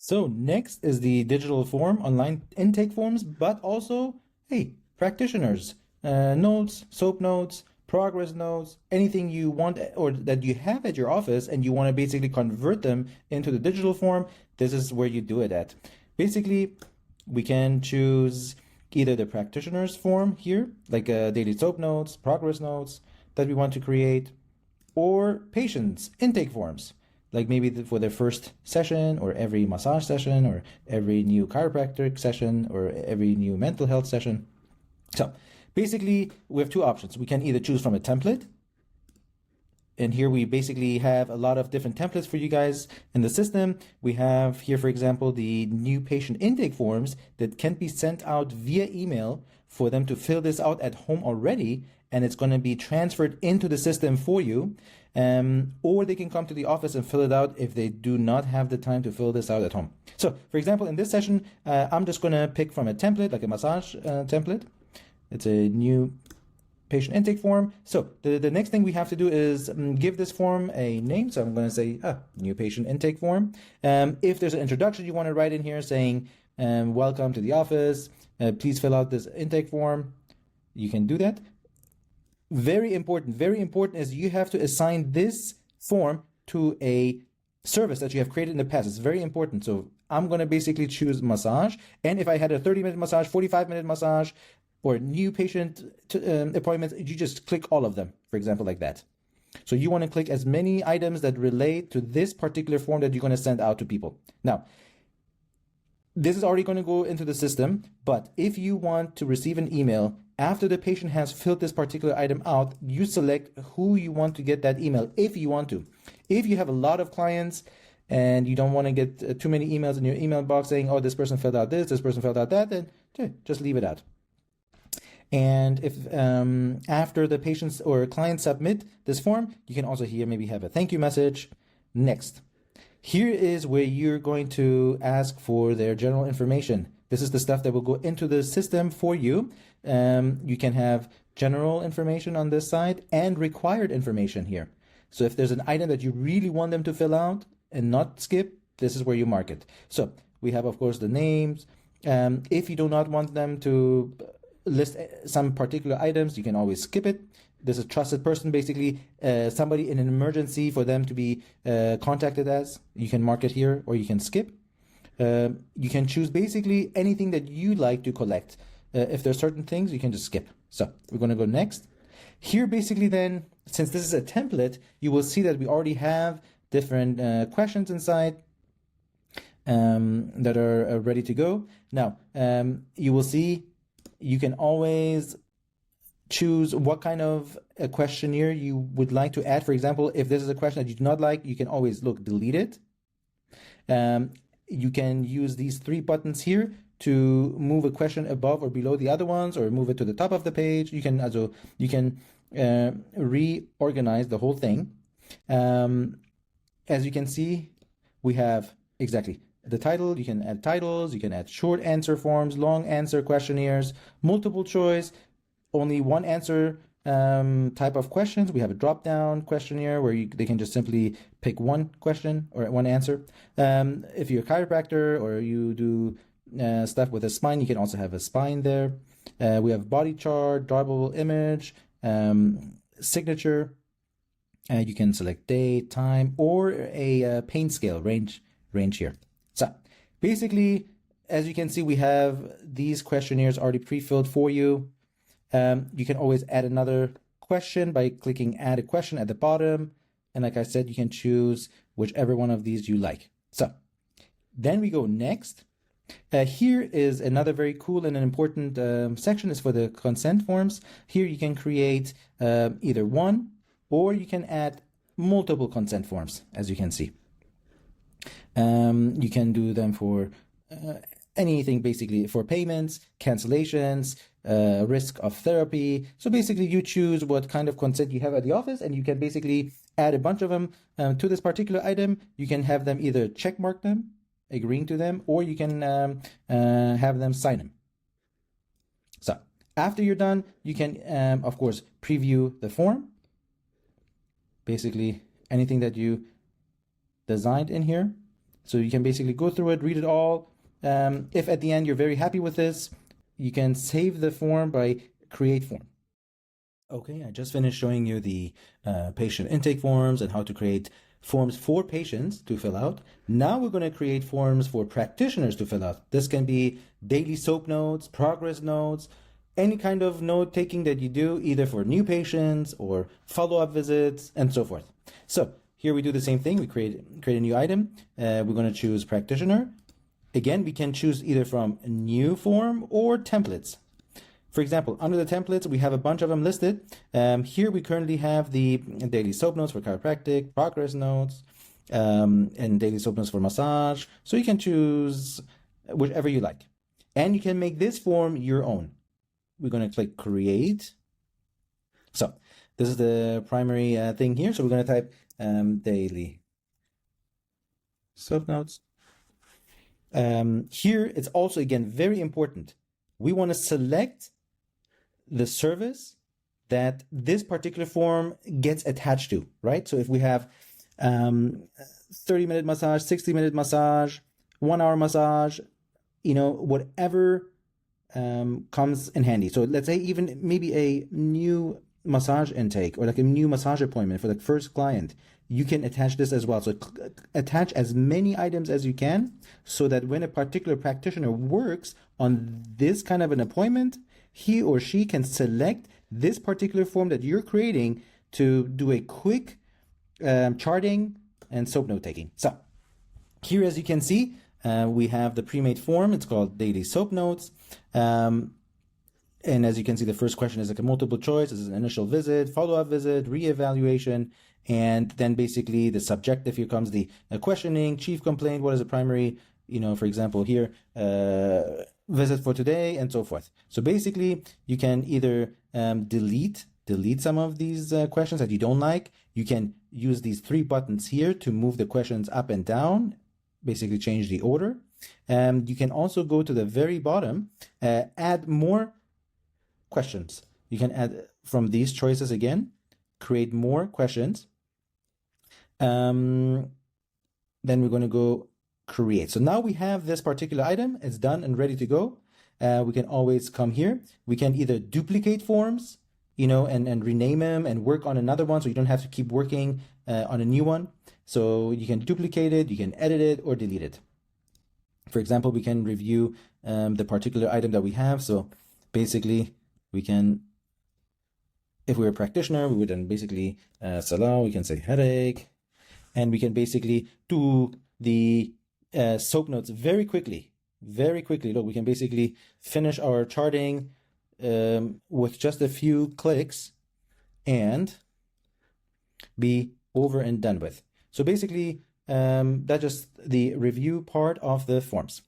So next is the digital form, online intake forms, but also, hey, practitioners, notes, soap notes, progress notes, anything you want or that you have at your office and you want to basically convert them into the digital form, this is where you do it at. Basically, we can choose either the practitioner's form here, like daily soap notes, progress notes that we want to create, or patients' intake forms, like maybe for their first session or every massage session or every new chiropractic session or every new mental health session. So basically, we have two options. We can either choose from a template, and here we basically have a lot of different templates for you guys in the system. We have here, for example, the new patient intake forms that can be sent out via email for them to fill this out at home already, and it's going to be transferred into the system for you. Or they can come to the office and fill it out if they do not have the time to fill this out at home. So, for example, in this session, I'm just going to pick from a template, like a massage template. It's a new patient intake form. So the next thing we have to do is give this form a name. So I'm going to say new patient intake form. If there's an introduction you want to write in here saying, welcome to the office, please fill out this intake form, you can do that. Very important is you have to assign this form to a service that you have created in the past. It's very important. So I'm going to basically choose massage. And if I had a 30-minute massage, 45-minute massage, or new patient appointments, you just click all of them, for example, like that. So you want to click as many items that relate to this particular form that you're going to send out to people. Now, this is already going to go into the system, but if you want to receive an email after the patient has filled this particular item out, you select who you want to get that email if you want to. If you have a lot of clients and you don't want to get too many emails in your email box saying, oh, this person filled out this person filled out that, then just leave it out. And if after the patients or clients submit this form, you can also here maybe have a thank you message. Next. Here is where you're going to ask for their general information. This is the stuff that will go into the system for you. You can have general information on this side and required information here. So if there's an item that you really want them to fill out and not skip, this is where you mark it. So we have, of course, the names. If you do not want them to list some particular items, you can always skip it. There's a trusted person, basically somebody in an emergency for them to be contacted as. You can mark it here or you can skip. You can choose basically anything that you like to collect. If there's certain things, you can just skip. So we're going to go next. Here basically then, since this is a template, you will see that we already have different questions inside that are ready to go. Now, you will see you can always choose what kind of a questionnaire you would like to add. For example, if this is a question that you do not like, you can always delete it. You can use these three buttons here to move a question above or below the other ones, or move it to the top of the page. You can reorganize the whole thing. As you can see, we have exactly the title. You can add titles, you can add short answer forms, long answer questionnaires, multiple choice, only one answer type of questions. We have a drop down questionnaire where they can just simply pick one question or one answer. If you're a chiropractor or you do stuff with a spine, you can also have a spine there. We have body chart, drawable image, signature. You can select date, time, or a pain scale range here. So basically, as you can see, we have these questionnaires already pre-filled for you. You can always add another question by clicking add a question at the bottom. And like I said, you can choose whichever one of these you like. So then we go next. Here is another very cool and an important section is for the consent forms. Here you can create either one, or you can add multiple consent forms, as you can see. You can do them for anything, basically for payments, cancellations, risk of therapy. So basically you choose what kind of consent you have at the office, and you can basically add a bunch of them to this particular item. You can have them either check mark them, agreeing to them, or you can have them sign them. So after you're done, you can, of course, preview the form. Basically anything that you designed in here. So you can basically go through it, read it all. If at the end you're very happy with this, you can save the form by create form. Okay, I just finished showing you the patient intake forms and how to create forms for patients to fill out. Now we're going to create forms for practitioners to fill out. This can be daily SOAP notes, progress notes, any kind of note taking that you do, either for new patients or follow-up visits and so forth. So here we do the same thing. We create a new item. We're going to choose practitioner. Again, we can choose either from a new form or templates. For example, under the templates, we have a bunch of them listed. Here we currently have the daily SOAP notes for chiropractic, progress notes, and daily SOAP notes for massage. So you can choose whichever you like. And you can make this form your own. We're going to click create. So this is the primary thing here. So we're going to type daily SOAP notes. Here, it's also, again, very important. We want to select the service that this particular form gets attached to, right? So if we have 30-minute massage, 60-minute massage, 1-hour massage, whatever comes in handy. So let's say even maybe a new massage intake or like a new massage appointment for the first client, you can attach this as well. So attach as many items as you can so that when a particular practitioner works on this kind of an appointment, he or she can select this particular form that you're creating to do a quick charting and SOAP note taking. So here, as you can see, we have the pre-made form. It's called daily SOAP notes. And as you can see, the first question is like a multiple choice. This is an initial visit, follow-up visit, reevaluation, and then basically the subjective. Here comes the questioning, chief complaint, what is the primary, for example, here, visit for today, and so forth. So basically, you can either delete some of these questions that you don't like. You can use these 3 buttons here to move the questions up and down, basically change the order. You can also go to the very bottom, add more questions. You can add from these choices again, create more questions. Then we're going to go create. So now we have this particular item. It's done and ready to go. We can always come here. We can either duplicate forms, and rename them and work on another one so you don't have to keep working on a new one. So you can duplicate it, you can edit it or delete it. For example, we can review the particular item that we have. So basically, we can, if we're a practitioner, we would then basically, Salah, we can say headache, and we can basically do the SOAP notes very quickly. Look, we can basically finish our charting with just a few clicks and be over and done with. So basically, that's just the review part of the forms.